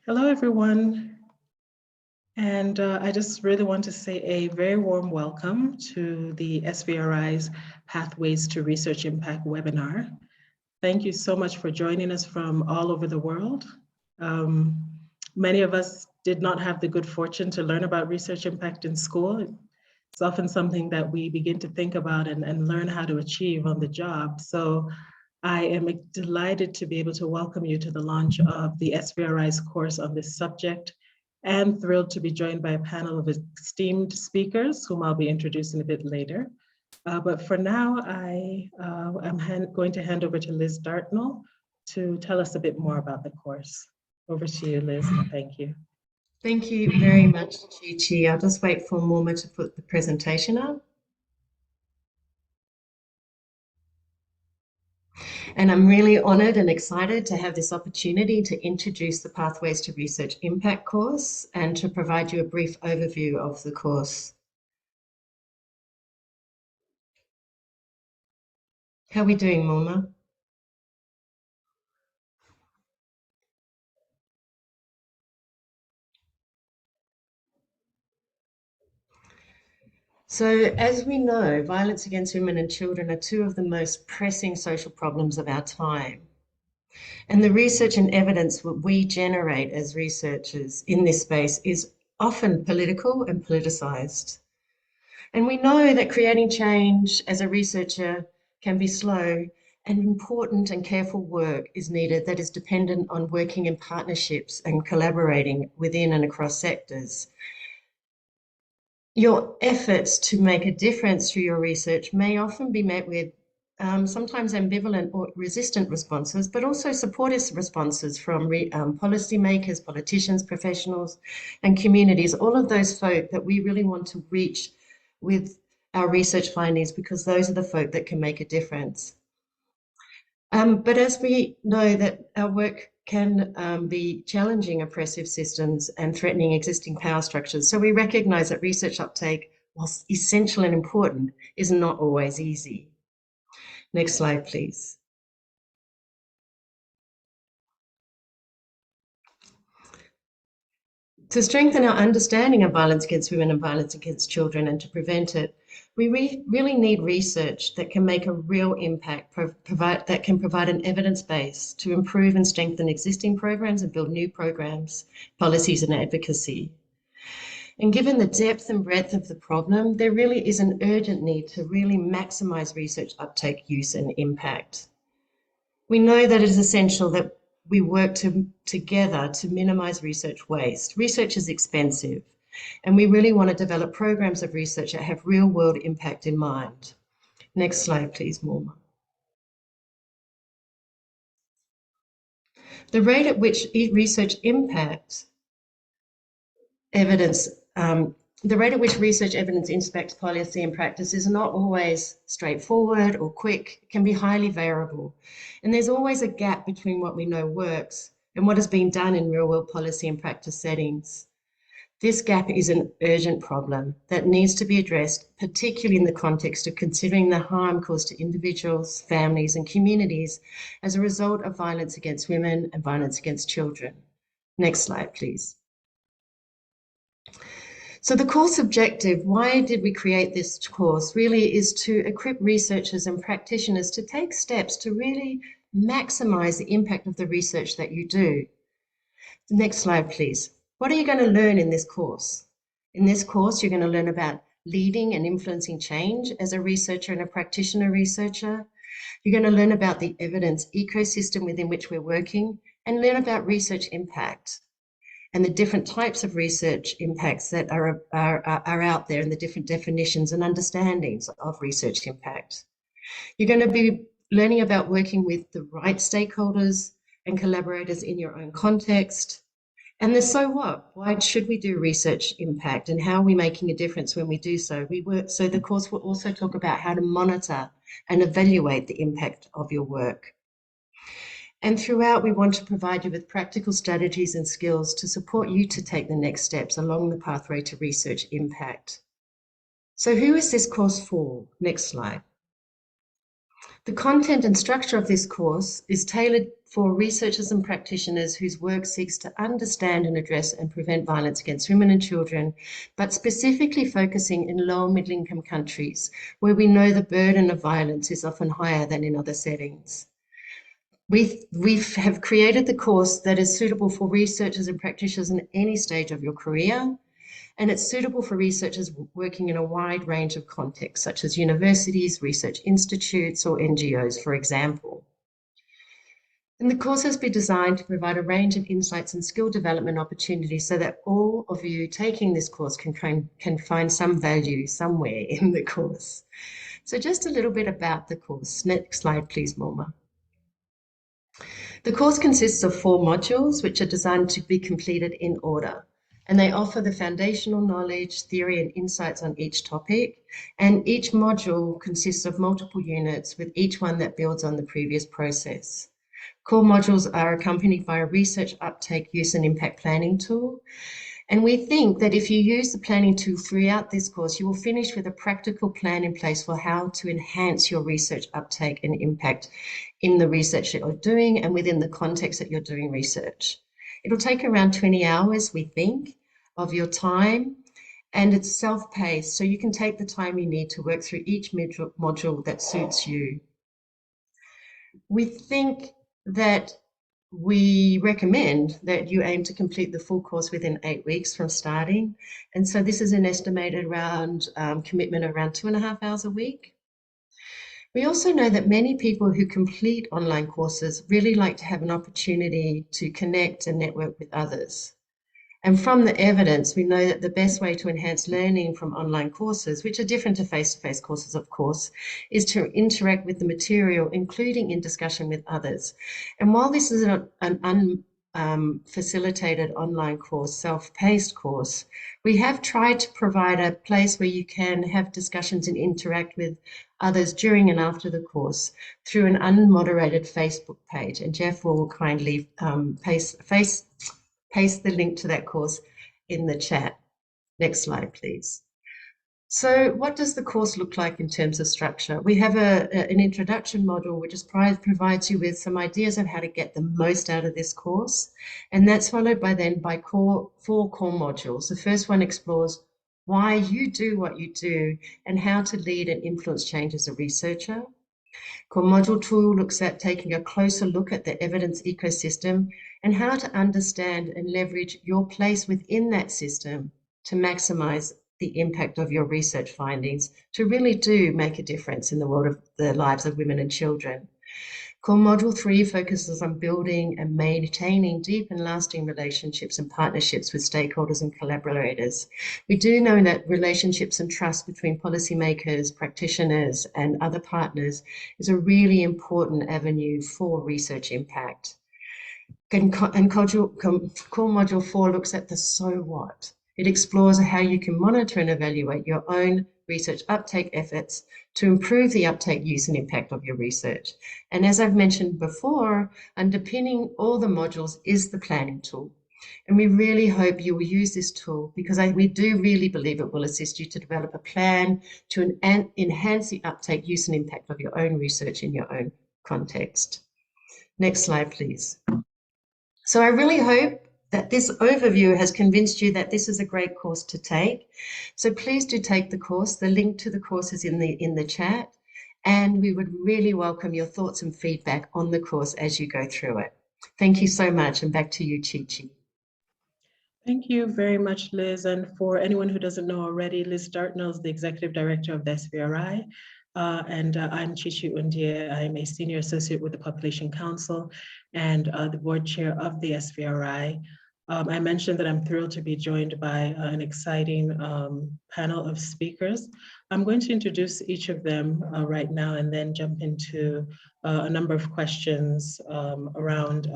Hello, everyone. And I just really want to say a very warm welcome to the SVRI's Pathways to Research Impact webinar. Thank you so much for joining us from all over the world. Many of us did not have the good fortune to learn about research impact in school. It's often something that we begin to think about and learn how to achieve on the job. So I am delighted to be able to welcome you to the launch of the SVRI's course on this subject, and thrilled to be joined by a panel of esteemed speakers whom I'll be introducing a bit later. But for now, I am going to hand over to Liz Dartnell to tell us a bit more about the course. Over to you, Liz, and thank you. Thank you very much, Chi. I'll just wait for Morma to put the presentation up. And I'm really honoured and excited to have this opportunity to introduce the Pathways to Research Impact course and to provide you a brief overview of the course. How are we doing, Morma? So, as we know, violence against women and children are two of the most pressing social problems of our time. And the research and evidence that we generate as researchers in this space is often political and politicized. And we know that creating change as a researcher can be slow, and important and careful work is needed that is dependent on working in partnerships and collaborating within and across sectors. Your efforts to make a difference through your research may often be met with sometimes ambivalent or resistant responses, but also supportive responses from policymakers, politicians, professionals, and communities, all of those folk that we really want to reach with our research findings, because those are the folk that can make a difference. But as we know that our work can be challenging oppressive systems and threatening existing power structures. So we recognise that research uptake, whilst essential and important, is not always easy. Next slide, please. To strengthen our understanding of violence against women and violence against children and to prevent it, we really need research that can make a real impact, that can provide an evidence base to improve and strengthen existing programs and build new programs, policies and advocacy. And given the depth and breadth of the problem, there really is an urgent need to really maximise research uptake, use and impact. We know that it is essential that we work together to minimise research waste. Research is expensive, and we really want to develop programs of research that have real-world impact in mind. Next slide, please, Morma. The rate at which research impact evidence, the rate at which research evidence impacts policy and practice is not always straightforward or quick. It can be highly variable. And there's always a gap between what we know works and what has been done in real-world policy and practice settings. This gap is an urgent problem that needs to be addressed, particularly in the context of considering the harm caused to individuals, families, and communities as a result of violence against women and violence against children. Next slide, please. So the course objective, why did we create this course, really is to equip researchers and practitioners to take steps to really maximise the impact of the research that you do. Next slide, please. What are you going to learn in this course? In this course, you're going to learn about leading and influencing change as a researcher and a practitioner researcher. You're going to learn about the evidence ecosystem within which we're working and learn about research impact and the different types of research impacts that are out there and the different definitions and understandings of research impact. You're going to be learning about working with the right stakeholders and collaborators in your own context. And the so what? Why should we do research impact and how are we making a difference when we do so? So the course will also talk about how to monitor and evaluate the impact of your work. And throughout, we want to provide you with practical strategies and skills to support you to take the next steps along the pathway to research impact. So who is this course for? Next slide. The content and structure of this course is tailored for researchers and practitioners whose work seeks to understand and address and prevent violence against women and children, but specifically focusing in low and middle income countries where we know the burden of violence is often higher than in other settings. We have created the course that is suitable for researchers and practitioners in any stage of your career, and it's suitable for researchers working in a wide range of contexts, such as universities, research institutes, or NGOs, for example. And the course has been designed to provide a range of insights and skill development opportunities so that all of you taking this course can find some value somewhere in the course. So just a little bit about the course. Next slide, please, Norma. The course consists of 4 modules, which are designed to be completed in order. And they offer the foundational knowledge, theory, and insights on each topic. And each module consists of multiple units, with each one that builds on the previous process. Core modules are accompanied by a research uptake, use, and impact planning tool. And we think that if you use the planning tool throughout this course, you will finish with a practical plan in place for how to enhance your research uptake and impact in the research that you're doing and within the context that you're doing research. It'll take around 20 hours, we think, of your time, and it's self-paced, so you can take the time you need to work through each module that suits you. We think that we recommend that you aim to complete the full course within 8 weeks from starting. And so this is an estimated commitment around 2.5 hours a week. We also know that many people who complete online courses really like to have an opportunity to connect and network with others. And from the evidence, we know that the best way to enhance learning from online courses, which are different to face-to-face courses, of course, is to interact with the material, including in discussion with others. And while this is an unfacilitated online course, self-paced course, we have tried to provide a place where you can have discussions and interact with others during and after the course through an unmoderated Facebook page. And Jeff will kindly paste the link to that course in the chat. Next slide, please. So what does the course look like in terms of structure? We have an introduction module, which provides you with some ideas of how to get the most out of this course. And that's followed by 4 core modules. The first one explores why you do what you do and how to lead and influence change as a researcher. Core Module 2 looks at taking a closer look at the evidence ecosystem and how to understand and leverage your place within that system to maximize the impact of your research findings to really do make a difference in the world of the lives of women and children. Core Module 3 focuses on building and maintaining deep and lasting relationships and partnerships with stakeholders and collaborators. We do know that relationships and trust between policymakers, practitioners, and other partners is a really important avenue for research impact. And Core Module 4 looks at the so what. It explores how you can monitor and evaluate your own research uptake efforts to improve the uptake, use, and impact of your research. And as I've mentioned before, underpinning all the modules is the planning tool. And we really hope you will use this tool because we do really believe it will assist you to develop a plan to enhance the uptake, use, and impact of your own research in your own context. Next slide, please. So I really hope that this overview has convinced you that this is a great course to take. So please do take the course. The link to the course is in the chat, and we would really welcome your thoughts and feedback on the course as you go through it. Thank you so much, and back to you, Chi-Chi. Thank you very much, Liz. And for anyone who doesn't know already, Liz Dartnell is the Executive Director of the SVRI. I'm Chi-Chi Undie. I'm a Senior Associate with the Population Council and the Board Chair of the SVRI. I mentioned that I'm thrilled to be joined by an exciting panel of speakers. I'm going to introduce each of them right now and then jump into a number of questions around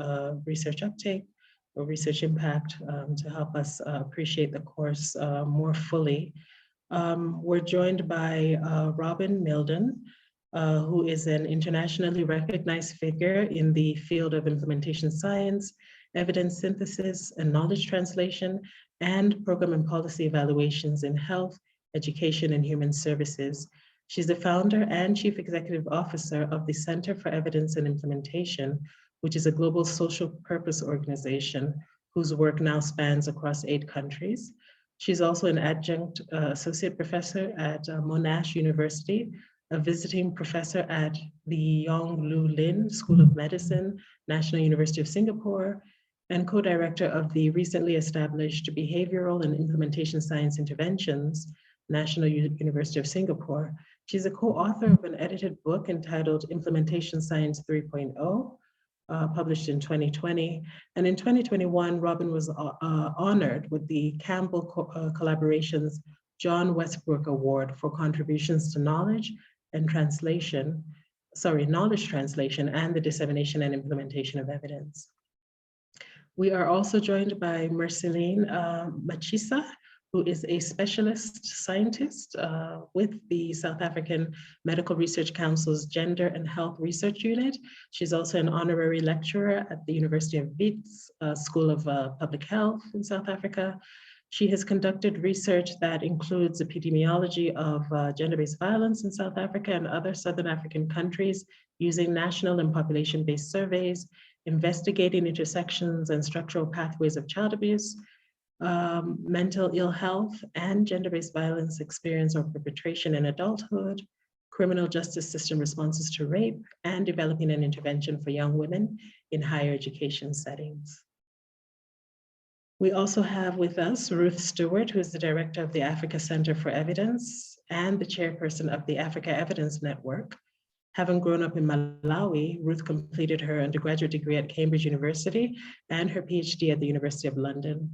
research uptake or research impact to help us appreciate the course more fully. We're joined by Robin Milden, who is an internationally recognized figure in the field of implementation science, evidence synthesis and knowledge translation, and program and policy evaluations in health, education, and human services. She's the founder and chief executive officer of the Center for Evidence and Implementation, which is a global social purpose organization whose work now spans across 8 countries. She's also an adjunct associate professor at Monash University, a visiting professor at the Yong Lu Lin School of Medicine, National University of Singapore, and co-director of the recently established Behavioral and Implementation Science Interventions, National University of Singapore. She's a co-author of an edited book entitled Implementation Science 3.0, published in 2020. And in 2021, Robin was honored with the Campbell Collaboration's John Westbrook Award for contributions to knowledge translation and the dissemination and implementation of evidence. We are also joined by Marceline Machisa, who is a specialist scientist with the South African Medical Research Council's Gender and Health Research Unit. She's also an honorary lecturer at the University of Wits School of Public Health in South Africa. She has conducted research that includes epidemiology of gender-based violence in South Africa and other Southern African countries using national and population-based surveys, investigating intersections and structural pathways of child abuse, mental ill health, and gender-based violence experience or perpetration in adulthood, criminal justice system responses to rape, and developing an intervention for young women in higher education settings. We also have with us Ruth Stewart, who is the director of the Africa Center for Evidence and the chairperson of the Africa Evidence Network. Having grown up in Malawi, Ruth completed her undergraduate degree at Cambridge University and her PhD at the University of London.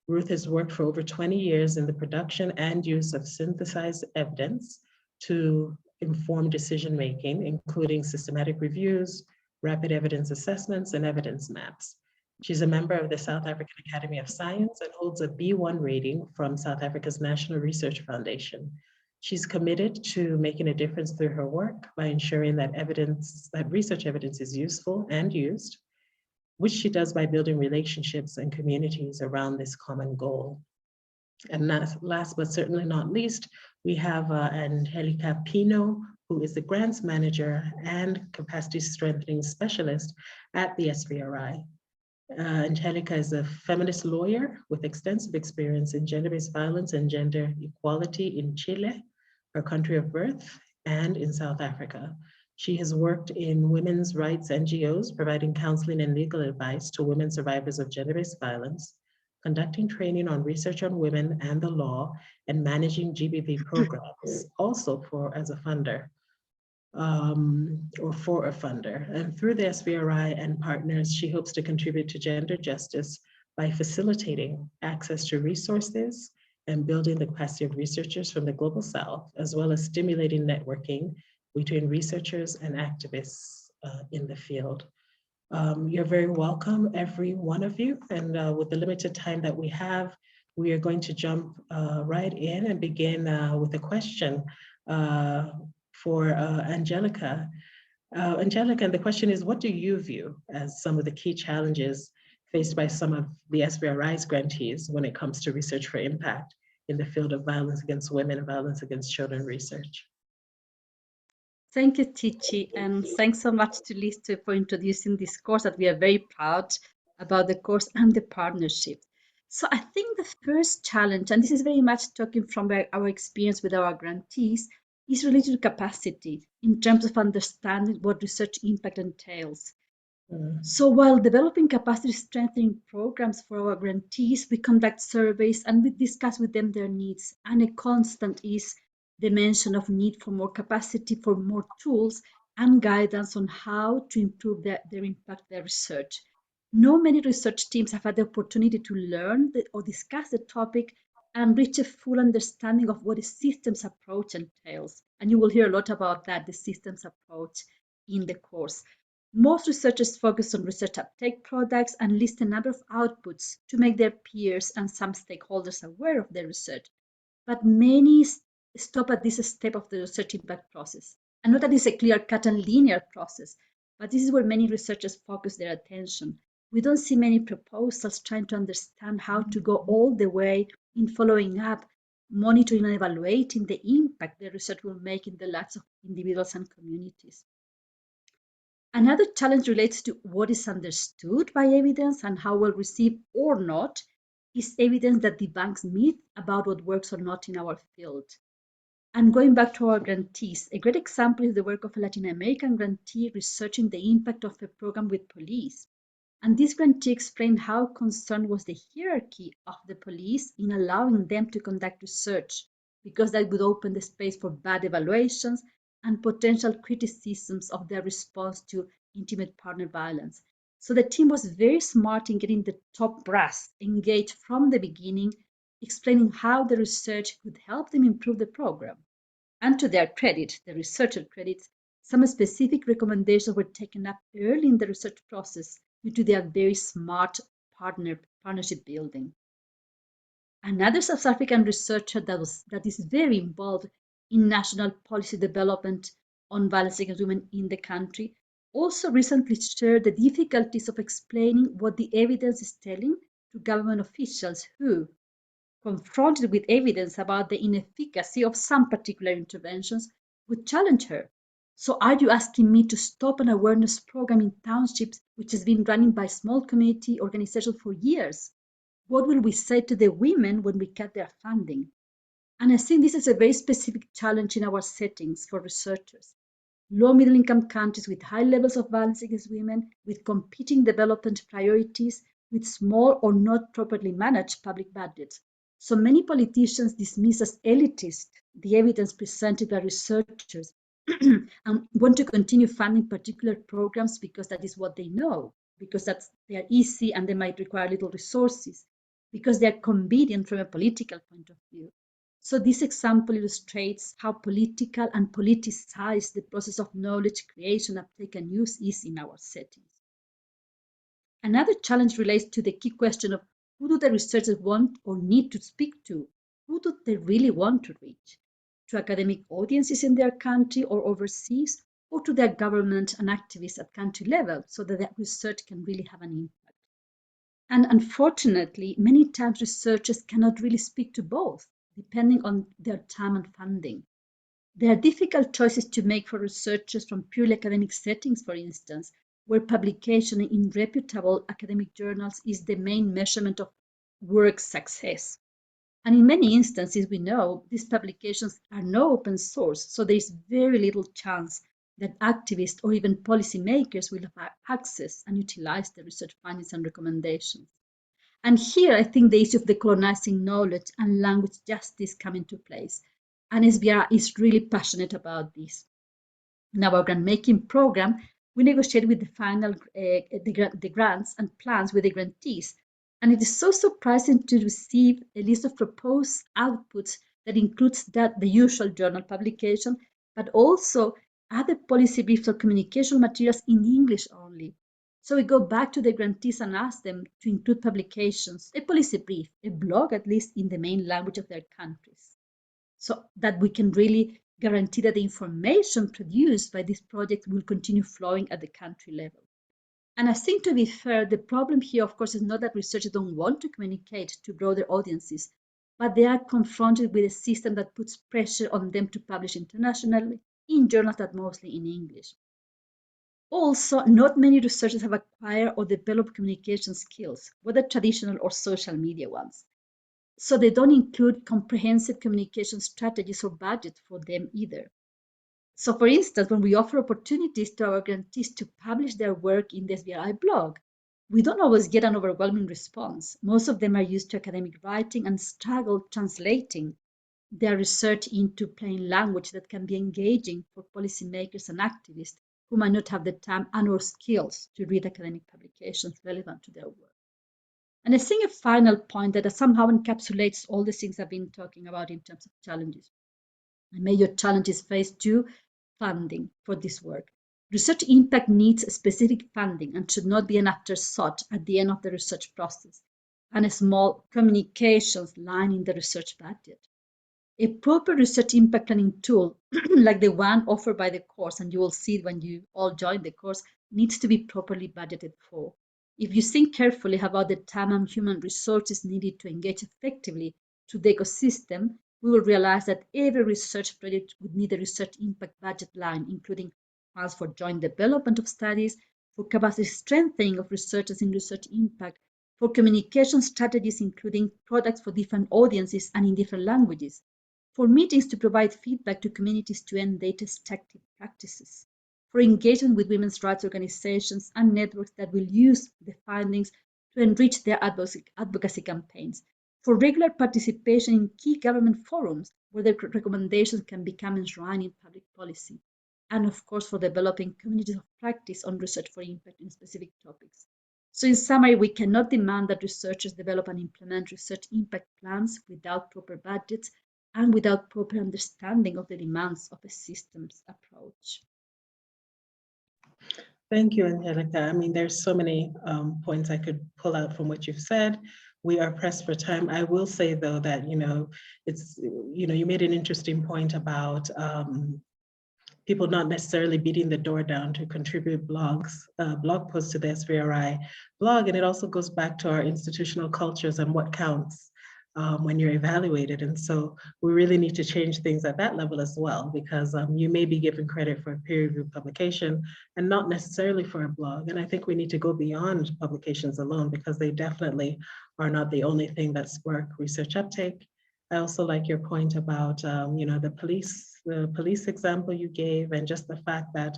Ruth has worked for over 20 years in the production and use of synthesized evidence to inform decision-making, including systematic reviews, rapid evidence assessments, and evidence maps. She's a member of the South African Academy of Science and holds a B1 rating from South Africa's National Research Foundation. She's committed to making a difference through her work by ensuring that research evidence is useful and used, which she does by building relationships and communities around this common goal. And last but certainly not least, we have Angelica Pino, who is the grants manager and capacity strengthening specialist at the SVRI. Angelica is a feminist lawyer with extensive experience in gender-based violence and gender equality in Chile, her country of birth, and in South Africa. She has worked in women's rights NGOs, providing counseling and legal advice to women survivors of gender-based violence, conducting training on research on women and the law, and managing GBV programs, also as a funder. Or for a funder. And through the SVRI and partners, she hopes to contribute to gender justice by facilitating access to resources and building the capacity of researchers from the Global South, as well as stimulating networking between researchers and activists in the field. You're very welcome, every one of you. And with the limited time that we have, we are going to jump right in and begin with a question for Angelica. Angelica, and the question is, what do you view as some of the key challenges faced by some of the SVRI's grantees when it comes to research for impact in the field of violence against women and violence against children research? Thank you, Tichi, and thanks so much to Lisa for introducing this course that we are very proud about the course and the partnership. So I think the first challenge, and this is very much talking from our experience with our grantees, is related to capacity in terms of understanding what research impact entails. So while developing capacity strengthening programs for our grantees, we conduct surveys and we discuss with them their needs. And a constant is the mention of need for more capacity, for more tools and guidance on how to improve their impact, their research. Not many research teams have had the opportunity to learn or discuss the topic and reach a full understanding of what a systems approach entails. And you will hear a lot about that, the systems approach, in the course. Most researchers focus on research uptake products and list a number of outputs to make their peers and some stakeholders aware of their research. But many stop at this step of the research impact process. And not that it's a clear-cut and linear process, but this is where many researchers focus their attention. We don't see many proposals trying to understand how to go all the way in following up monitoring and evaluating the impact the research will make in the lives of individuals and communities. Another challenge relates to what is understood by evidence and how well received or not is evidence that debunks myths about what works or not in our field. And going back to our grantees, a great example is the work of a Latin American grantee researching the impact of a program with police. And this grantee explained how concerned was the hierarchy of the police in allowing them to conduct research, because that would open the space for bad evaluations and potential criticisms of their response to intimate partner violence. So the team was very smart in getting the top brass engaged from the beginning, explaining how the research could help them improve the program. And to their credit, the researcher credits, some specific recommendations were taken up early in the research process due to their very smart partnership building. Another South African researcher that is very involved in national policy development on violence against women in the country also recently shared the difficulties of explaining what the evidence is telling to government officials who, confronted with evidence about the inefficacy of some particular interventions, would challenge her. So are you asking me to stop an awareness program in townships which has been running by small community organizations for years? What will we say to the women when we cut their funding? And I think this is a very specific challenge in our settings for researchers. Low middle income countries with high levels of violence against women, with competing development priorities, with small or not properly managed public budgets. So many politicians dismiss as elitist the evidence presented by researchers and want to continue funding particular programs because that is what they know, because they are easy and they might require little resources, because they are convenient from a political point of view. So this example illustrates how political and politicized the process of knowledge creation, uptake, and use is in our settings. Another challenge relates to the key question of who do the researchers want or need to speak to? Who do they really want to reach? To academic audiences in their country or overseas, or to their government and activists at country level, so that their research can really have an impact. And unfortunately, many times researchers cannot really speak to both, depending on their time and funding. There are difficult choices to make for researchers from purely academic settings, for instance, where publication in reputable academic journals is the main measurement of work success. And in many instances, we know these publications are no open source, so there is very little chance that activists or even policymakers will have access and utilize the research findings and recommendations. And here, I think the issue of decolonizing knowledge and language justice come into place. And SVRI is really passionate about this. In our grant-making program, we negotiate with the grants and plans with the grantees. And it is so surprising to receive a list of proposed outputs that includes the usual journal publication, but also other policy briefs or communication materials in English only. So we go back to the grantees and ask them to include publications, a policy brief, a blog at least in the main language of their countries, so that we can really guarantee that the information produced by this project will continue flowing at the country level. And I think, to be fair, the problem here, of course, is not that researchers don't want to communicate to broader audiences, but they are confronted with a system that puts pressure on them to publish internationally in journals that mostly in English. Also, not many researchers have acquired or developed communication skills, whether traditional or social media ones. So they don't include comprehensive communication strategies or budget for them either. So for instance, when we offer opportunities to our grantees to publish their work in the SVRI blog, we don't always get an overwhelming response. Most of them are used to academic writing and struggle translating their research into plain language that can be engaging for policymakers and activists who might not have the time and or skills to read academic publications relevant to their work. And I think a final point that somehow encapsulates all the things I've been talking about in terms of challenges. A major challenge is phase 2, funding for this work. Research impact needs specific funding and should not be an afterthought at the end of the research process and a small communications line in the research budget. A proper research impact planning tool, like the one offered by the course, and you will see it when you all join the course, needs to be properly budgeted for. If you think carefully about the time and human resources needed to engage effectively to the ecosystem, we will realize that every research project would need a research impact budget line, including funds for joint development of studies, for capacity strengthening of researchers in research impact, for communication strategies, including products for different audiences and in different languages, for meetings to provide feedback to communities to end data extractive practices, for engagement with women's rights organizations and networks that will use the findings to enrich their advocacy campaigns, for regular participation in key government forums where their recommendations can become enshrined in public policy, and of course for developing communities of practice on research for impact in specific topics. So in summary, we cannot demand that researchers develop and implement research impact plans without proper budgets and without proper understanding of the demands of a systems approach. Thank you, Angelica. I mean, there's so many points I could pull out from what you've said. We are pressed for time. I will say, though, that, you made an interesting point about people not necessarily beating the door down to contribute blog posts to the SVRI blog. And it also goes back to our institutional cultures and what counts when you're evaluated. And so we really need to change things at that level as well, because you may be given credit for a peer-reviewed publication and not necessarily for a blog. And I think we need to go beyond publications alone, because they definitely are not the only thing that spark research uptake. I also like your point about the police example you gave, and just the fact that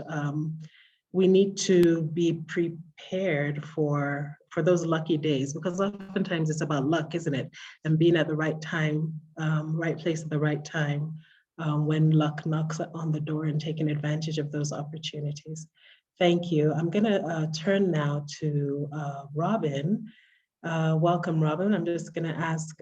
we need to be prepared for those lucky days, because oftentimes it's about luck, isn't it? And being at the right time, right place at the right time, when luck knocks on the door, and taking advantage of those opportunities. Thank you. I'm gonna turn now to Robin. Welcome, Robin. I'm just gonna ask,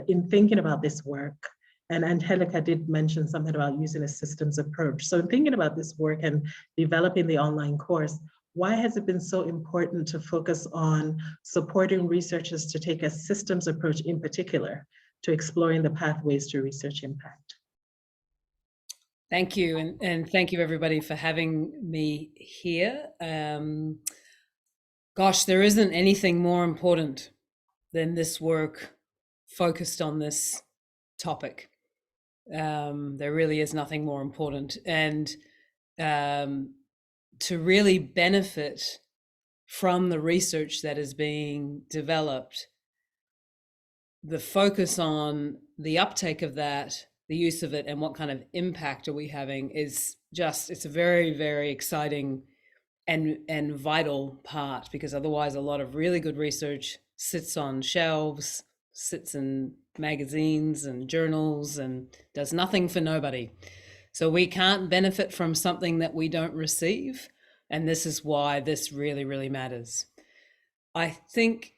in thinking about this work, and Angelica did mention something about using a systems approach. So in thinking about this work and developing the online course, why has it been so important to focus on supporting researchers to take a systems approach, in particular, to exploring the pathways to research impact? Thank you, and thank you everybody for having me here. Gosh, there isn't anything more important than this work focused on this topic. There really is nothing more important. And to really benefit from the research that is being developed, the focus on the uptake of that, the use of it, and what kind of impact are we having is just, it's a very, very exciting and vital part, because otherwise a lot of really good research sits on shelves, sits in magazines and journals, and does nothing for nobody. So we can't benefit from something that we don't receive. And this is why this really, really matters. I think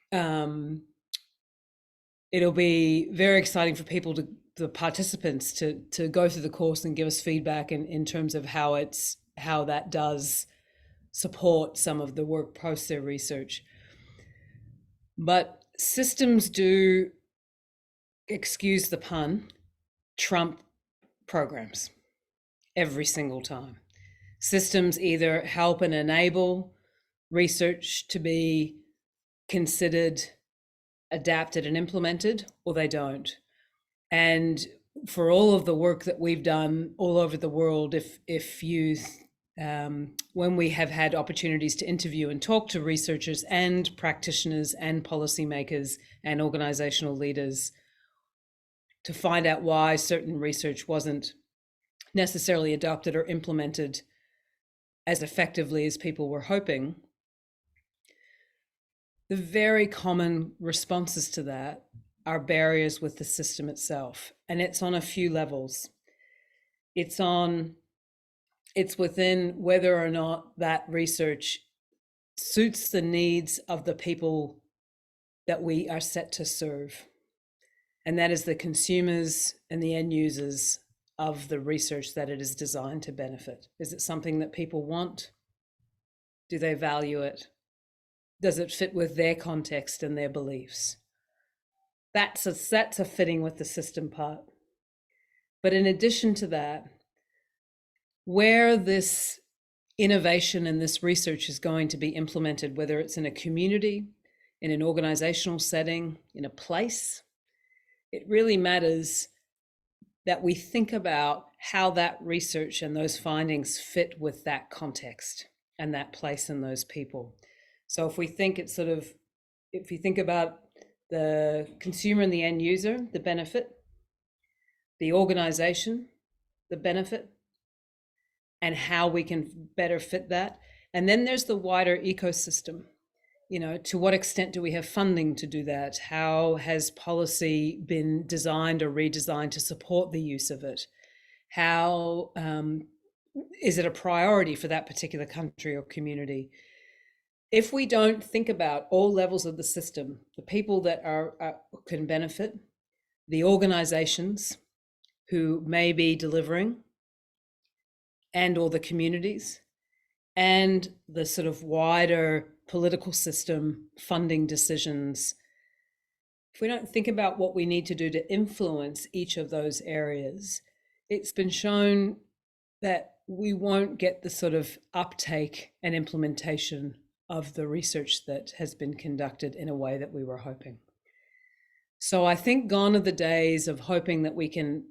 it'll be very exciting for people the participants to go through the course and give us feedback in terms of how that does support some of the work post their research. But systems do, excuse the pun, trump programs every single time. Systems either help and enable research to be considered, adapted, and implemented, or they don't. And for all of the work that we've done all over the world, if you when we have had opportunities to interview and talk to researchers and practitioners and policymakers and organizational leaders to find out why certain research wasn't necessarily adopted or implemented as effectively as people were hoping, the very common responses to that are barriers with the system itself. And it's on a few levels. It's within whether or not that research suits the needs of the people that we are set to serve. And that is the consumers and the end users of the research that it is designed to benefit. Is it something that people want? Do they value it? Does it fit with their context and their beliefs? That's a fitting with the system part. But in addition to that, where this innovation and this research is going to be implemented, whether it's in a community, in an organizational setting, in a place, it really matters that we think about how that research and those findings fit with that context and that place and those people. So if we think it's sort of, if you think about the consumer and the end user, the benefit, the organization, the benefit, and how we can better fit that. And then there's the wider ecosystem. You know, to what extent do we have funding to do that? How has policy been designed or redesigned to support the use of it? How is it a priority for that particular country or community? If we don't think about all levels of the system, the people that can benefit, the organizations who may be delivering, and or the communities, and the sort of wider political system funding decisions, if we don't think about what we need to do to influence each of those areas, it's been shown that we won't get the sort of uptake and implementation of the research that has been conducted in a way that we were hoping. So I think gone are the days of hoping that we can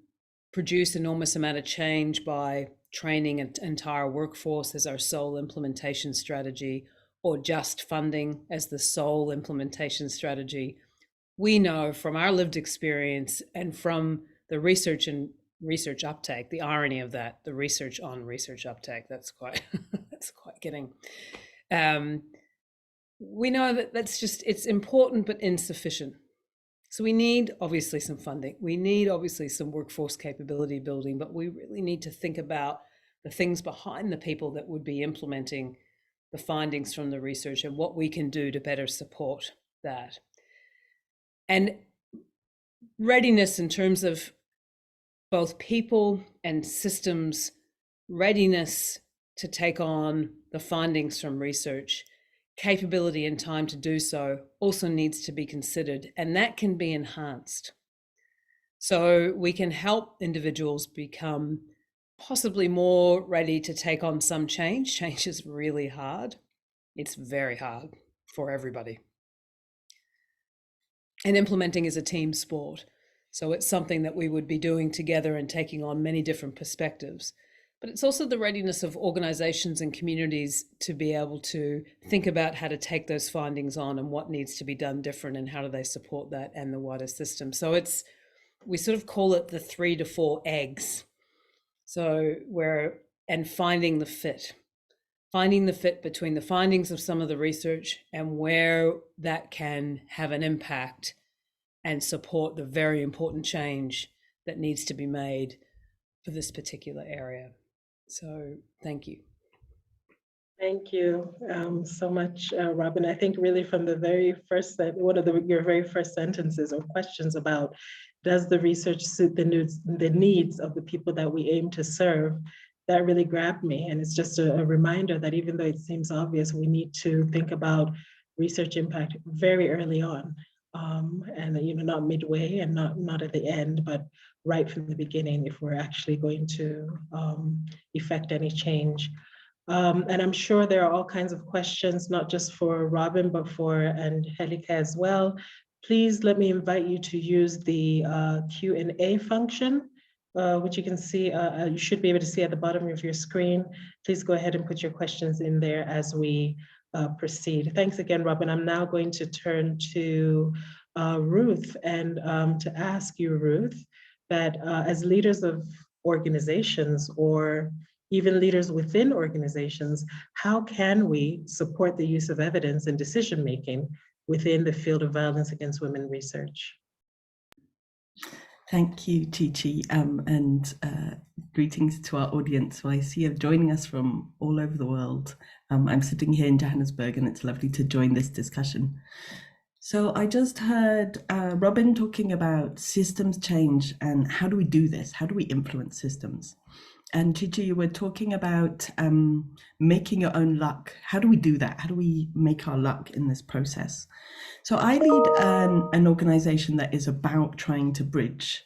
produce enormous amount of change by training an entire workforce as our sole implementation strategy, or just funding as the sole implementation strategy. We know from our lived experience and from the research and research uptake, the irony of that, the research on research uptake, that's quite that's quite getting. We know that it's important but insufficient. So we need obviously some funding. We need obviously some workforce capability building, but we really need to think about the things behind the people that would be implementing the findings from the research and what we can do to better support that. And readiness in terms of both people and systems, readiness to take on the findings from research, capability and time to do so also needs to be considered, and that can be enhanced. So we can help individuals become possibly more ready to take on some change. Change is really hard. It's very hard for everybody. And implementing is a team sport. So it's something that we would be doing together and taking on many different perspectives. But it's also the readiness of organizations and communities to be able to think about how to take those findings on and what needs to be done different and how do they support that and the wider system. So we sort of call it the 3 to 4 eggs. So finding the fit between the findings of some of the research and where that can have an impact and support the very important change that needs to be made for this particular area. So thank you. Thank you so much, Robin. I think really from the very first, your very first sentences or questions about, does the research suit the needs of the people that we aim to serve, that really grabbed me. And it's just a reminder that even though it seems obvious, we need to think about research impact very early on. And not midway and not at the end, but right from the beginning if we're actually going to effect any change. And I'm sure there are all kinds of questions, not just for Robin, but for Angelica as well. Please let me invite you to use the Q&A function, which you can see, you should be able to see at the bottom of your screen. Please go ahead and put your questions in there as we proceed. Thanks again, Robin. I'm now going to turn to Ruth and to ask you, Ruth, that as leaders of organizations or even leaders within organizations, how can we support the use of evidence in decision-making within the field of violence against women research? Thank you, Chi-Chi, and greetings to our audience. Well, I see you joining us from all over the world. I'm sitting here in Johannesburg, and it's lovely to join this discussion. So I just heard Robin talking about systems change and how do we do this? How do we influence systems? And Chi-Chi, you were talking about making your own luck. How do we do that? How do we make our luck in this process? So I lead an organization that is about trying to bridge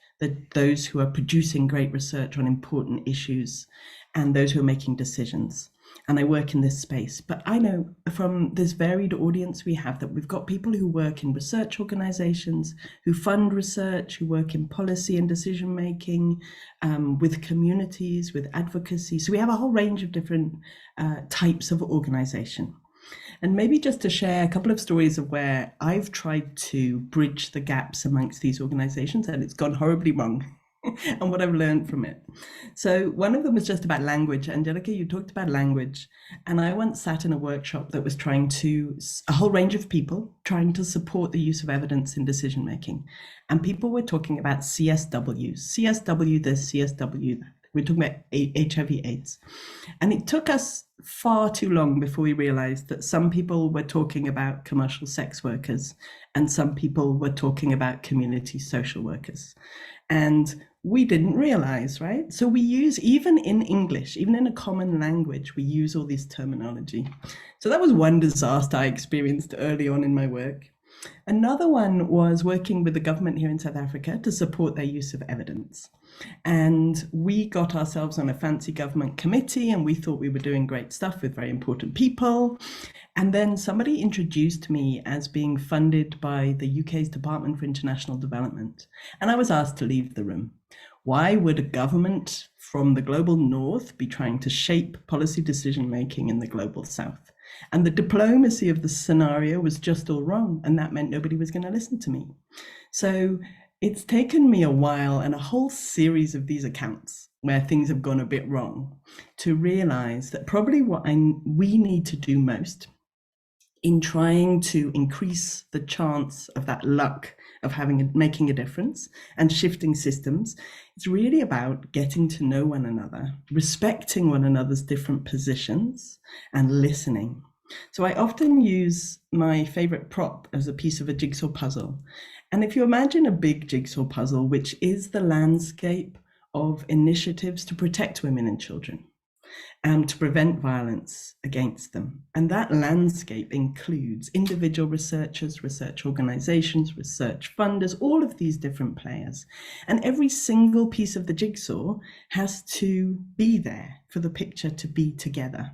those who are producing great research on important issues and those who are making decisions. and I work in this space. But I know from this varied audience we have that we've got people who work in research organizations, who fund research, who work in policy and decision making, with communities, with advocacy. So we have a whole range of different types of organization. And maybe just to share a couple of stories of where I've tried to bridge the gaps amongst these organizations and it's gone horribly wrong. And what I've learned from it. So one of them was just about language. Angelica, you talked about language. And I once sat in a workshop that was a whole range of people trying to support the use of evidence in decision making. And people were talking about CSWs, CSW this, CSW that. We're talking about HIV/AIDS. And it took us far too long before we realized that some people were talking about commercial sex workers and some people were talking about community social workers. And we didn't realize, right? So we use, even in English, even in a common language, we use all this terminology. So that was one disaster I experienced early on in my work. Another one was working with the government here in South Africa to support their use of evidence. And we got ourselves on a fancy government committee and we thought we were doing great stuff with very important people. And then somebody introduced me as being funded by the UK's Department for International Development. And I was asked to leave the room. Why would a government from the global north be trying to shape policy decision making in the global south? And the diplomacy of the scenario was just all wrong. And that meant nobody was going to listen to me. So it's taken me a while and a whole series of these accounts where things have gone a bit wrong to realize that probably what we need to do most in trying to increase the chance of that luck of making a difference and shifting systems, it's really about getting to know one another, respecting one another's different positions and listening. So I often use my favorite prop as a piece of a jigsaw puzzle. And if you imagine a big jigsaw puzzle, which is the landscape of initiatives to protect women and children and to prevent violence against them. And that landscape includes individual researchers, research organizations, research funders, all of these different players. And every single piece of the jigsaw has to be there for the picture to be together.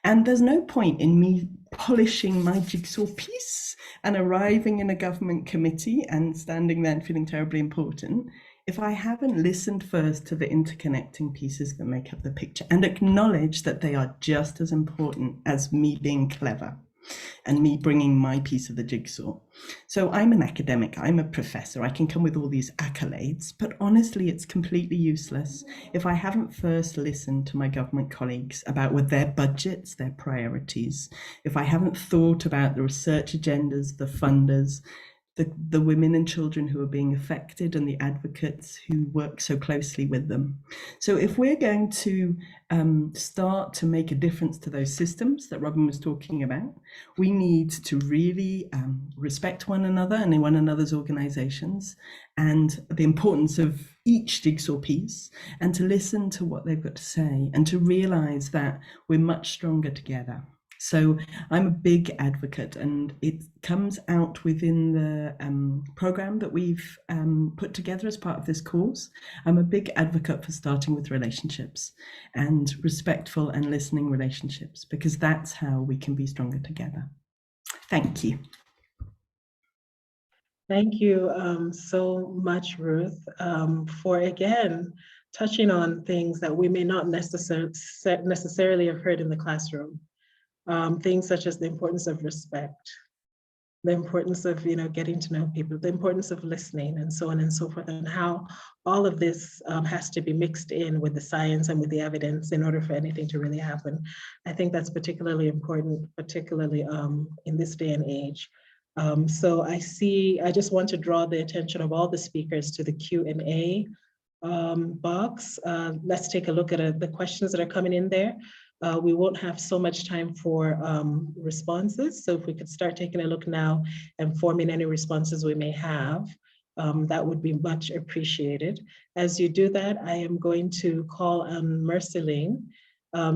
And there's no point in me polishing my jigsaw piece and arriving in a government committee and standing there and feeling terribly important if I haven't listened first to the interconnecting pieces that make up the picture and acknowledge that they are just as important as me being clever and me bringing my piece of the jigsaw. So I'm an academic, I'm a professor, I can come with all these accolades, but honestly, it's completely useless if I haven't first listened to my government colleagues about what their budgets, their priorities, if I haven't thought about the research agendas, the funders, the women and children who are being affected and the advocates who work so closely with them. So if we're going to start to make a difference to those systems that Robin was talking about, we need to really respect one another and in one another's organizations and the importance of each jigsaw piece and to listen to what they've got to say and to realize that we're much stronger together. So I'm a big advocate and it comes out within the program that we've put together as part of this course. I'm a big advocate for starting with relationships and respectful and listening relationships, because that's how we can be stronger together. Thank you. Thank you so much, Ruth, for again, touching on things that we may not necessarily have heard in the classroom. Things such as the importance of respect, the importance of getting to know people, the importance of listening, and so on and so forth, and how all of this has to be mixed in with the science and with the evidence in order for anything to really happen. I think that's particularly important, particularly in this day and age. So I just want to draw the attention of all the speakers to the Q&A box. Let's take a look at the questions that are coming in there. We won't have so much time for responses. So if we could start taking a look now and forming any responses we may have, that would be much appreciated. As you do that, I am going to call on Merceline,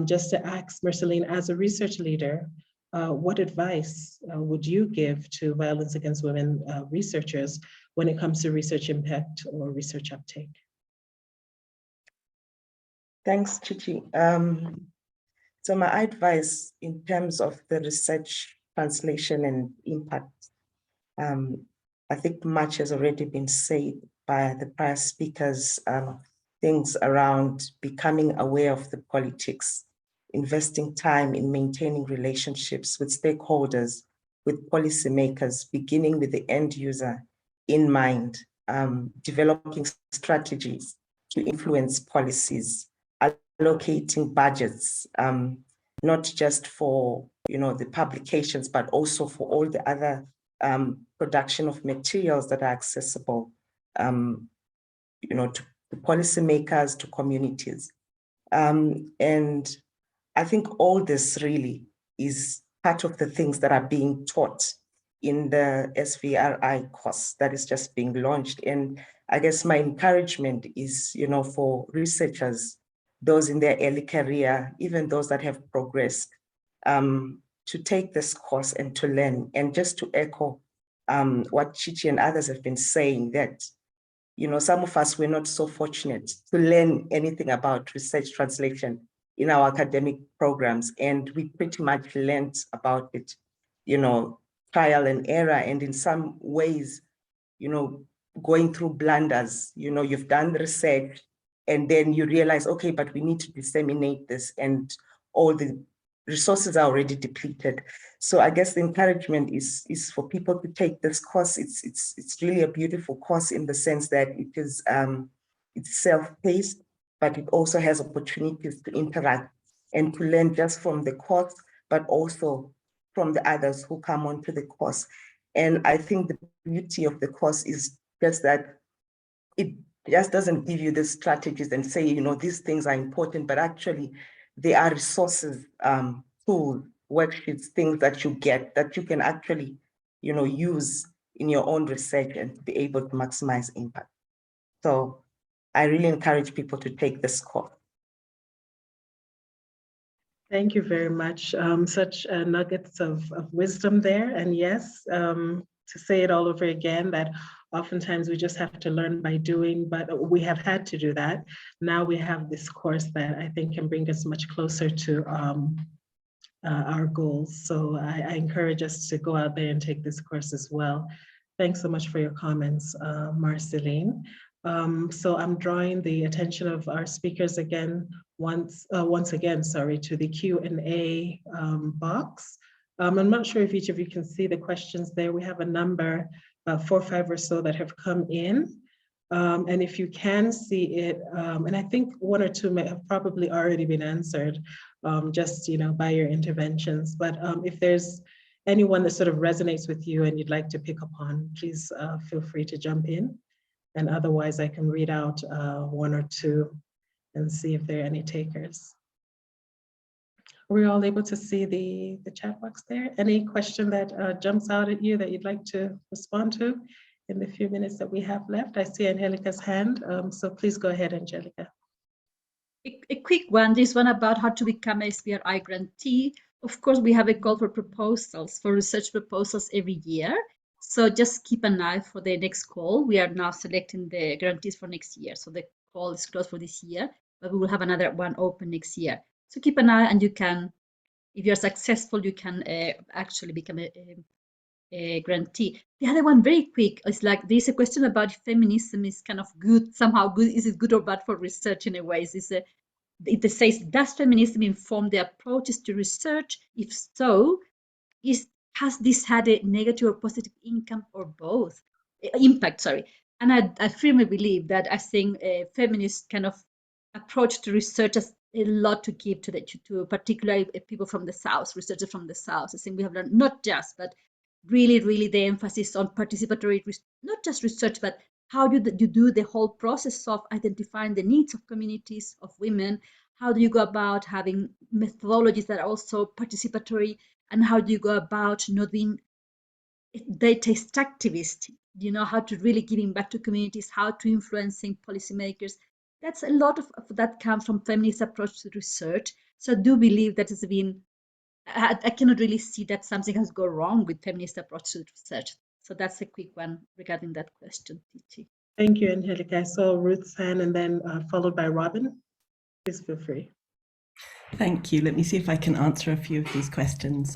just to ask Merceline, as a research leader, what advice would you give to violence against women researchers when it comes to research impact or research uptake? Thanks, Chichi. So my advice in terms of the research, translation, and impact, I think much has already been said by the prior speakers, things around becoming aware of the politics, investing time in maintaining relationships with stakeholders, with policymakers, beginning with the end user in mind, developing strategies to influence policies, allocating budgets, not just for the publications, but also for all the other production of materials that are accessible, to policymakers, to communities. And I think all this really is part of the things that are being taught in the SVRI course that is just being launched. And I guess my encouragement is, for researchers, those in their early career, even those that have progressed, to take this course and to learn. And just to echo what Chichi and others have been saying, that some of us were not so fortunate to learn anything about research translation in our academic programs, and we pretty much learned about it, trial and error, and in some ways, going through blunders. You've done the research, and then you realize, okay, but we need to disseminate this, and all the resources are already depleted. So I guess the encouragement is for people to take this course. It's really a beautiful course in the sense that it is it's self-paced, but it also has opportunities to interact and to learn just from the course, but also from the others who come onto the course. And I think the beauty of the course is just that it just doesn't give you the strategies and say, these things are important, but actually there are resources, tools, worksheets, things that you get that you can actually, use in your own research and be able to maximize impact. So I really encourage people to take this course. Thank you very much. Such nuggets of wisdom there. And yes, to say it all over again, that oftentimes we just have to learn by doing, but we have had to do that. Now we have this course that I think can bring us much closer to our goals. So I encourage us to go out there and take this course as well. Thanks so much for your comments, Marceline. So I'm drawing the attention of our speakers again, once again, to the Q&A box. I'm not sure if each of you can see the questions there. We have a number, 4 or 5 or so that have come in. And if you can see it, and I think 1 or 2 may have probably already been answered, just by your interventions. But if there's anyone that sort of resonates with you and you'd like to pick up on, please feel free to jump in. And otherwise, I can read out 1 or 2 and see if there are any takers. Are we all able to see the chat box there? Any question that jumps out at you that you'd like to respond to in the few minutes that we have left? I see Angelica's hand, so please go ahead, Angelica. A quick one, this one about how to become a SVRI grantee. Of course, we have a call for proposals, for research proposals every year. So just keep an eye for the next call. We are now selecting the grantees for next year. So the call is closed for this year, but we will have another one open next year. So keep an eye, and you can, if you're successful, you can actually become a grantee. The other one, very quick, is like there's a question about if feminism is kind of good, somehow good. Is it good or bad for research in a way? It says, does feminism inform the approaches to research? If so, has this had a negative or positive impact or both? And I firmly believe that I think a feminist kind of approach to research has a lot to give to particularly people from the South, researchers from the South. I think we have learned not just, but really, really the emphasis on participatory, not just research, but how you do the whole process of identifying the needs of communities, of women. How do you go about having methodologies that are also participatory? And how do you go about not being data extractivist? How to really giving back to communities, how to influencing policymakers. That's a lot of that comes from feminist approach to research. So I do believe that has been, I cannot really see that something has gone wrong with feminist approach to research. So that's a quick one regarding that question, Titi. Thank you, Angelica. I saw Ruth's hand and then followed by Robin. Please feel free. Thank you. Let me see if I can answer a few of these questions.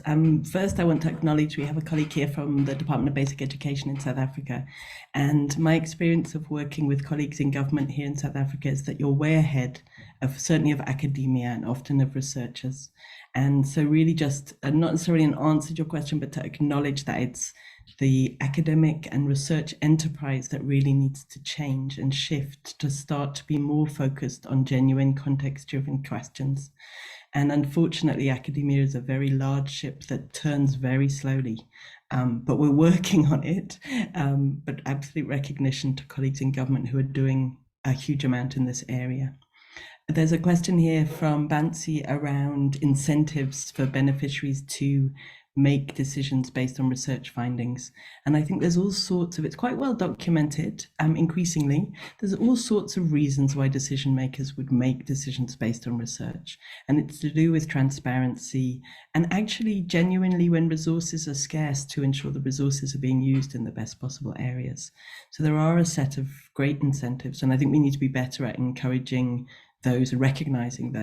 First, I want to acknowledge we have a colleague here from the Department of Basic Education in South Africa. And my experience of working with colleagues in government here in South Africa is that you're way ahead of certainly of academia and often of researchers. And so really just not necessarily an answer to your question, but to acknowledge that it's the academic and research enterprise that really needs to change and shift to start to be more focused on genuine context-driven questions. And unfortunately, academia is a very large ship that turns very slowly, but we're working on it. But absolute recognition to colleagues in government who are doing a huge amount in this area. There's a question here from Bansi around incentives for beneficiaries to make decisions based on research findings. And I think there's all sorts of, it's quite well documented, increasingly, there's all sorts of reasons why decision makers would make decisions based on research. And it's to do with transparency and actually genuinely when resources are scarce to ensure the resources are being used in the best possible areas. So there are a set of great incentives, and I think we need to be better at encouraging those, recognizing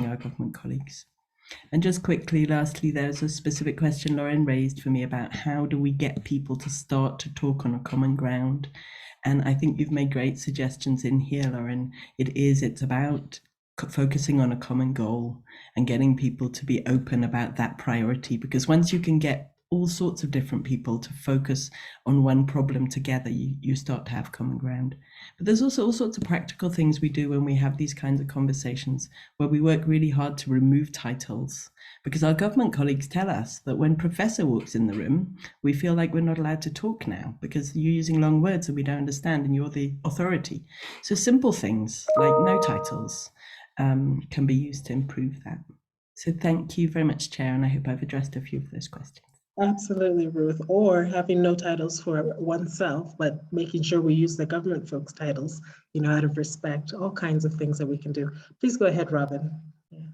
our government colleagues. And just quickly, lastly, there's a specific question Lauren raised for me about how do we get people to start to talk on a common ground? And I think you've made great suggestions in here, Lauren. It's about focusing on a common goal and getting people to be open about that priority, because once you can get all sorts of different people to focus on one problem together, you start to have common ground. But there's also all sorts of practical things we do when we have these kinds of conversations, where we work really hard to remove titles, because our government colleagues tell us that when professor walks in the room, we feel like we're not allowed to talk now because you're using long words that we don't understand and you're the authority. So simple things like no titles can be used to improve that. So thank you very much, Chair, and I hope I've addressed a few of those questions. Absolutely, Ruth. Or having no titles for oneself, but making sure we use the government folks' titles, out of respect, all kinds of things that we can do. Please go ahead, Robin. Yeah.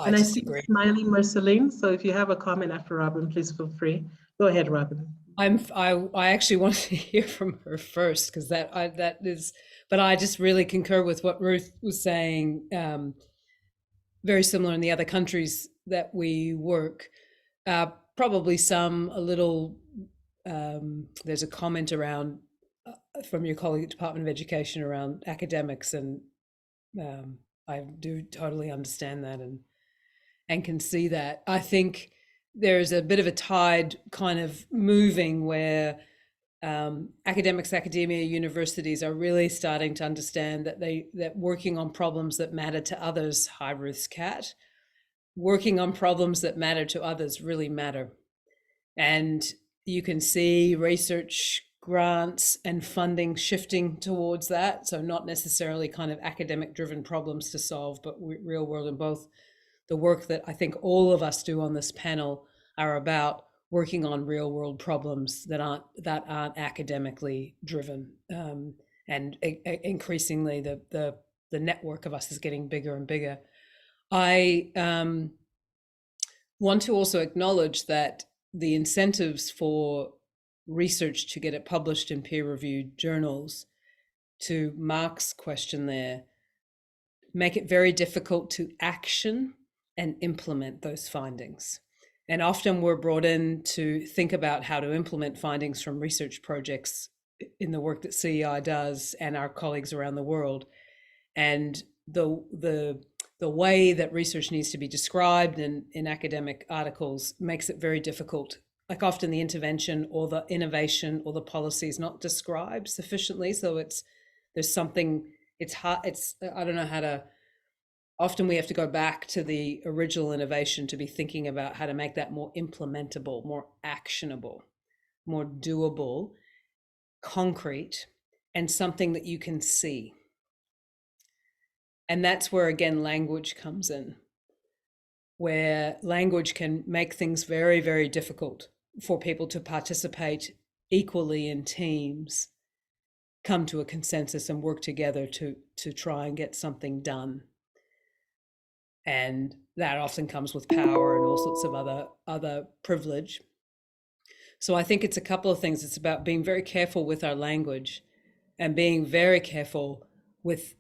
And I see you smiling, Marceline. So if you have a comment after Robin, please feel free. Go ahead, Robin. I actually want to hear from her first, because that is, but I just really concur with what Ruth was saying. Very similar in the other countries that we work. Probably a little, there's a comment around from your colleague at Department of Education around academics, and I do totally understand that and can see that. I think there's a bit of a tide kind of moving where academia, universities are really starting to understand that working on problems that matter to others, hi Ruth's cat, working on problems that matter to others really matter. And you can see research grants and funding shifting towards that. So not necessarily kind of academic driven problems to solve, but real world. And both the work that I think all of us do on this panel are about working on real world problems that aren't academically driven. And increasingly the network of us is getting bigger and bigger. I want to also acknowledge that the incentives for research to get it published in peer-reviewed journals, to Mark's question there, make it very difficult to action and implement those findings. And often we're brought in to think about how to implement findings from research projects in the work that CEI does and our colleagues around the world. And the way that research needs to be described in academic articles makes it very difficult. Like often the intervention or the innovation or the policy is not described sufficiently. So there's something, it's hard, I don't know how to, often we have to go back to the original innovation to be thinking about how to make that more implementable, more actionable, more doable, concrete, and something that you can see. And that's where, again, language comes in, where language can make things very, very difficult for people to participate equally in teams, come to a consensus and work together to try and get something done. And that often comes with power and all sorts of other privilege. So I think it's a couple of things. It's about being very careful with our language and being very careful with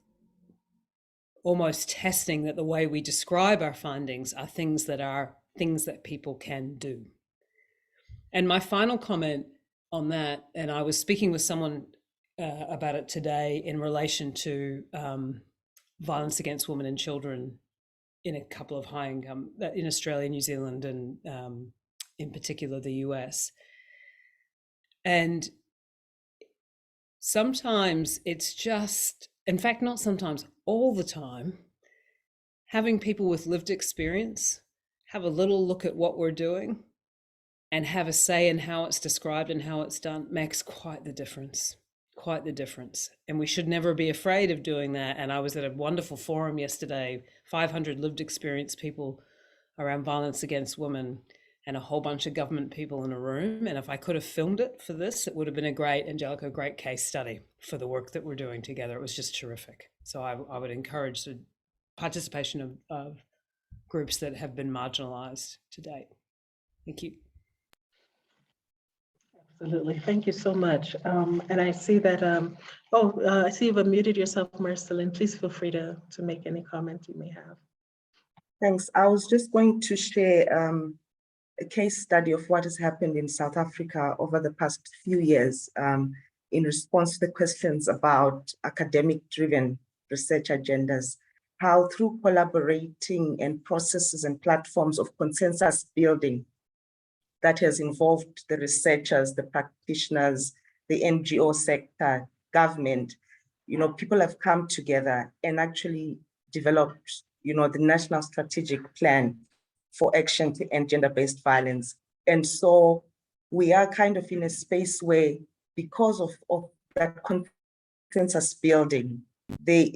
almost testing that the way we describe our findings are things that people can do. And my final comment on that, and I was speaking with someone about it today in relation to violence against women and children in a couple of high income, in Australia, New Zealand, and in particular the US. And sometimes it's just, in fact, not sometimes, all the time, having people with lived experience have a little look at what we're doing and have a say in how it's described and how it's done makes quite the difference. And we should never be afraid of doing that. And I was at a wonderful forum yesterday, 500 lived experience people around violence against women and a whole bunch of government people in a room. And if I could have filmed it for this, it would have been a great, Angelica, great case study for the work that we're doing together. It was just terrific. So I would encourage the participation of groups that have been marginalized to date. Thank you. Absolutely. Thank you so much. And I see that, I see you've unmuted yourself, Marceline. Please feel free to make any comment you may have. Thanks. I was just going to share a case study of what has happened in South Africa over the past few years in response to the questions about academic-driven research agendas, how through collaborating and processes and platforms of consensus building that has involved the researchers, the practitioners, the NGO sector, government, people have come together and actually developed, the National Strategic Plan for Action to End Gender-Based Violence. And so we are kind of in a space where, because of that consensus building, there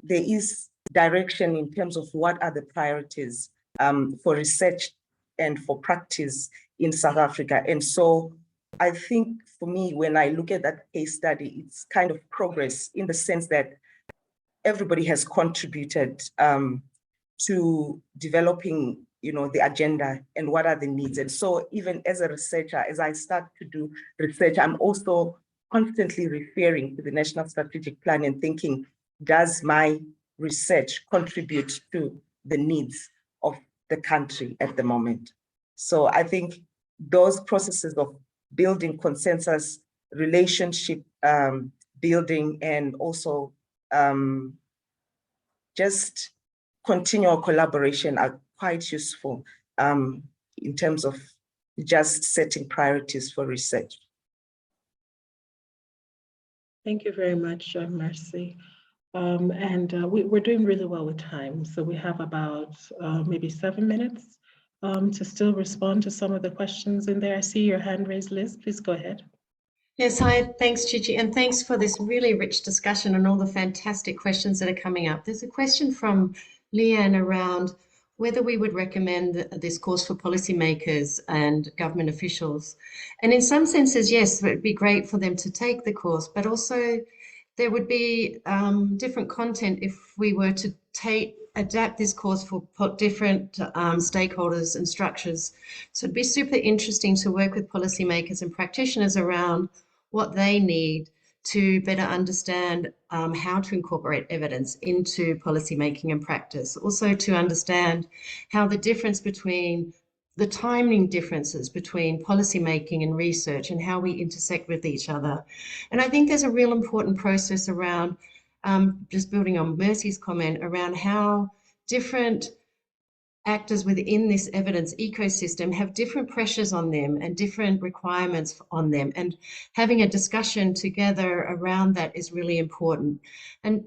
is direction in terms of what are the priorities for research and for practice in South Africa. And so I think for me, when I look at that case study, it's kind of progress in the sense that everybody has contributed to developing, the agenda and what are the needs. And so even as a researcher, as I start to do research, I'm also constantly referring to the National Strategic Plan and thinking, does my research contribute to the needs of the country at the moment? So I think those processes of building consensus, relationship building, and also just continual collaboration are quite useful in terms of just setting priorities for research. Thank you very much, Mercy. We're doing really well with time. So we have about maybe 7 minutes to still respond to some of the questions in there. I see your hand raised, Liz. Please go ahead. Yes, hi, thanks, Chichi, and thanks for this really rich discussion and all the fantastic questions that are coming up. There's a question from Leanne around whether we would recommend this course for policymakers and government officials. And in some senses, yes, it would be great for them to take the course, but also there would be different content if we were to adapt this course for different stakeholders and structures. So it'd be super interesting to work with policymakers and practitioners around what they need to better understand how to incorporate evidence into policymaking and practice. Also to understand how the difference between the timing differences between policymaking and research and how we intersect with each other. And I think there's a real important process around, just building on Mercy's comment, around how different actors within this evidence ecosystem have different pressures on them and different requirements on them. And having a discussion together around that is really important. And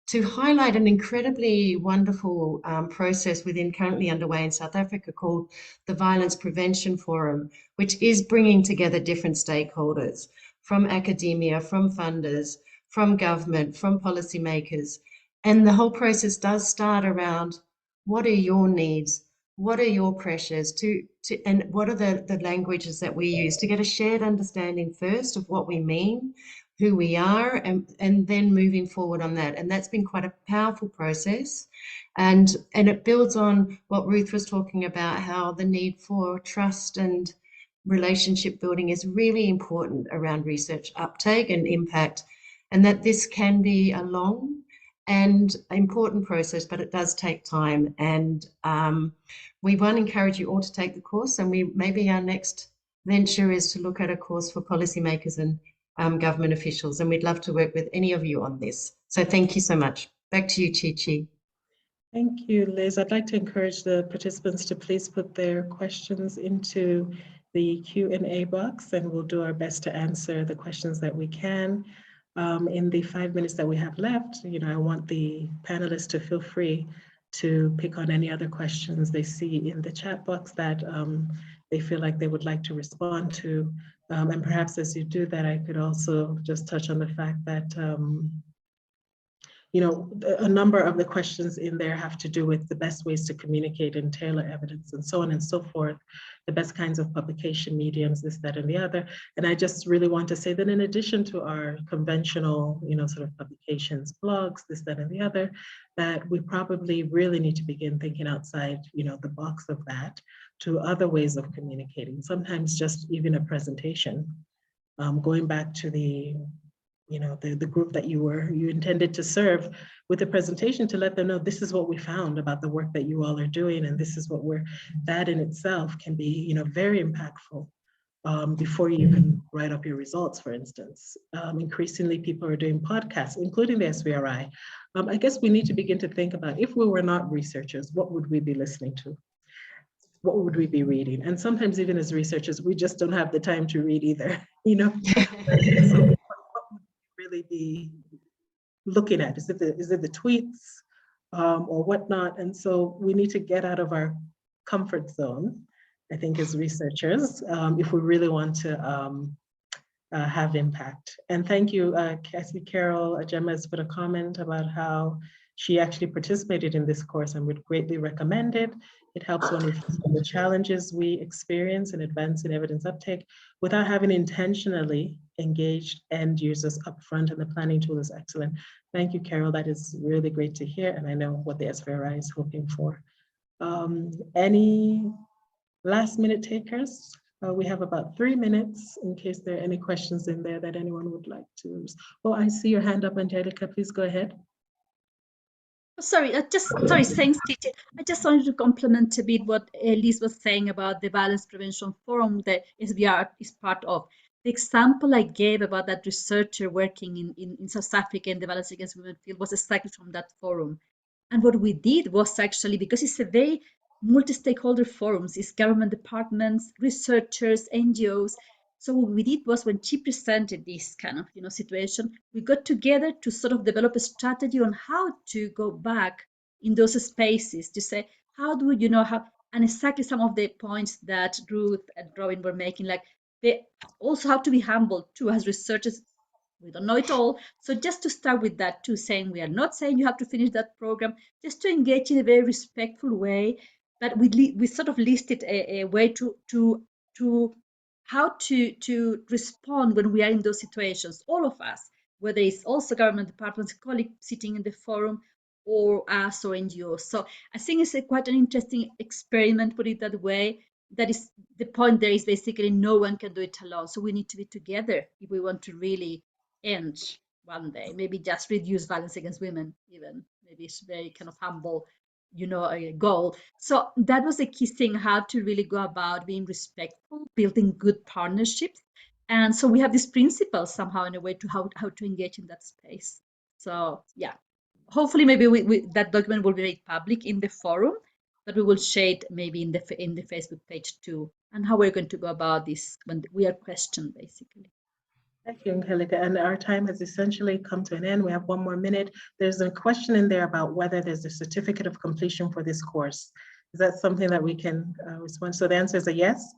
to highlight an incredibly wonderful process currently underway in South Africa called the Violence Prevention Forum, which is bringing together different stakeholders from academia, from funders, from government, from policymakers. And the whole process does start around what are your needs, what are your pressures, and what are the languages that we use to get a shared understanding first of what we mean, who we are, and then moving forward on that. And that's been quite a powerful process. And it builds on what Ruth was talking about, how the need for trust and relationship building is really important around research uptake and impact, and that this can be a long and important process, but it does take time. And we want to encourage you all to take the course. And maybe our next venture is to look at a course for policymakers and government officials. And we'd love to work with any of you on this. So thank you so much. Back to you, Chi-Chi. Thank you, Liz. I'd like to encourage the participants to please put their questions into the Q&A box, and we'll do our best to answer the questions that we can. In the 5 minutes that we have left, I want the panelists to feel free to pick on any other questions they see in the chat box that they feel like they would like to respond to. And perhaps as you do that, I could also just touch on the fact that a number of the questions in there have to do with the best ways to communicate and tailor evidence and so on and so forth, the best kinds of publication mediums, this, that, and the other. And I just really want to say that in addition to our conventional, sort of publications, blogs, this, that, and the other, that we probably really need to begin thinking outside, the box of that to other ways of communicating, sometimes just even a presentation. Going back to the group that you intended to serve with a presentation to let them know this is what we found about the work that you all are doing, and this is what that in itself can be, very impactful before you even write up your results, for instance. Increasingly, people are doing podcasts, including the SVRI. I guess we need to begin to think about, if we were not researchers, what would we be listening to? What would we be reading? And sometimes even as researchers, we just don't have the time to read either, So really be looking at? Is it the tweets or whatnot? And so we need to get out of our comfort zone, I think, as researchers, if we really want to have impact. And thank you, Cassie Carol. Gemma has put a comment about how she actually participated in this course and would greatly recommend it. It helps one reflect on the challenges we experience in advancing evidence uptake without having intentionally engaged end users upfront, and the planning tool is excellent. Thank you, Carol. That is really great to hear, and I know what the SVRI is hoping for. Any last minute takers? We have about 3 minutes in case there are any questions in there that anyone would like to. Oh, I see your hand up, Angelica. Please go ahead. Sorry, thanks, Titi. I just wanted to compliment a bit what Liz was saying about the Violence Prevention Forum that SVR is part of. The example I gave about that researcher working in South Africa in the violence against women field was exactly from that forum. And what we did was actually, because it's a very multi-stakeholder forums, it's government departments, researchers, NGOs. So what we did was, when she presented this kind of situation, we got together to sort of develop a strategy on how to go back in those spaces to say, how do we, and exactly some of the points that Ruth and Robin were making, like they also have to be humble too as researchers. We don't know it all. So just to start with that too, saying we are not saying you have to finish that program, just to engage in a very respectful way. But we sort of listed a way to how to respond when we are in those situations, all of us, whether it's also government departments, colleagues sitting in the forum, or us or NGOs. So I think it's quite an interesting experiment, put it that way. That is, the point there is basically no one can do it alone. So we need to be together if we want to really end one day, maybe just reduce violence against women, even. Maybe it's very kind of humble, a goal. So that was the key thing, how to really go about being respectful, building good partnerships. And so we have these principles somehow in a way to how to engage in that space. So yeah, hopefully maybe that document will be made public in the forum, but we will share it maybe in the Facebook page too, and how we're going to go about this when we are questioned, basically. Thank you, Angelica. And our time has essentially come to an end. We have 1 more minute. There's a question in there about whether there's a certificate of completion for this course. Is that something that we can respond? So the answer is a yes.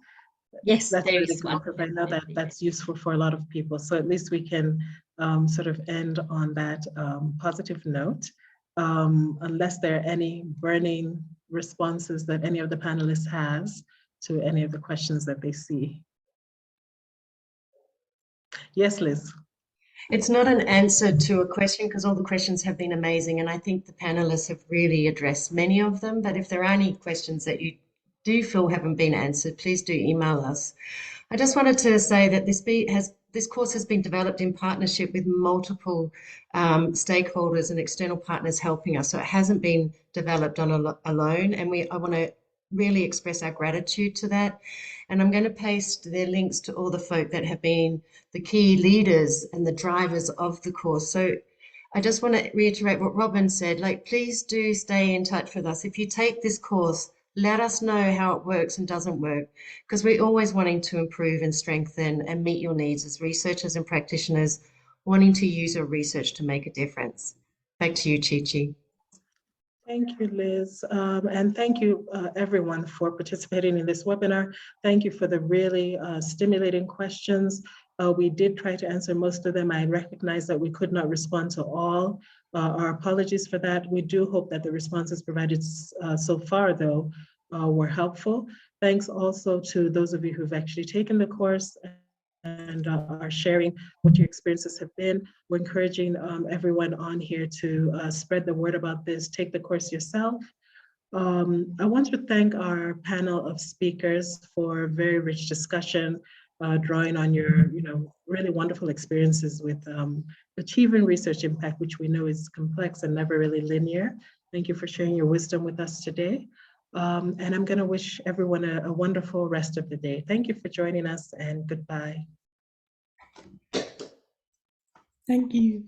Yes, that's there really is good, one. because I know that that's useful for a lot of people. So at least we can sort of end on that positive note, unless there are any burning responses that any of the panelists has to any of the questions that they see. Yes, Liz. It's not an answer to a question, because all the questions have been amazing, and I think the panelists have really addressed many of them. But if there are any questions that you do feel haven't been answered, please do email us. I just wanted to say that this this course has been developed in partnership with multiple stakeholders and external partners helping us. So it hasn't been developed alone, and I want to really express our gratitude to that. And I'm going to paste their links to all the folk that have been the key leaders and the drivers of the course. So I just want to reiterate what Robin said, like, please do stay in touch with us. If you take this course, let us know how it works and doesn't work, because we're always wanting to improve and strengthen and meet your needs as researchers and practitioners wanting to use your research to make a difference. Back to you, Chi-Chi. Thank you, Liz. And thank you, everyone, for participating in this webinar. Thank you for the really stimulating questions. We did try to answer most of them. I recognize that we could not respond to all. Our apologies for that. We do hope that the responses provided so far, though, were helpful. Thanks also to those of you who've actually taken the course and are sharing what your experiences have been. We're encouraging everyone on here to spread the word about this, take the course yourself. I want to thank our panel of speakers for a very rich discussion, drawing on your really wonderful experiences with achieving research impact, which we know is complex and never really linear. Thank you for sharing your wisdom with us today. And I'm going to wish everyone a wonderful rest of the day. Thank you for joining us, and goodbye. Thank you.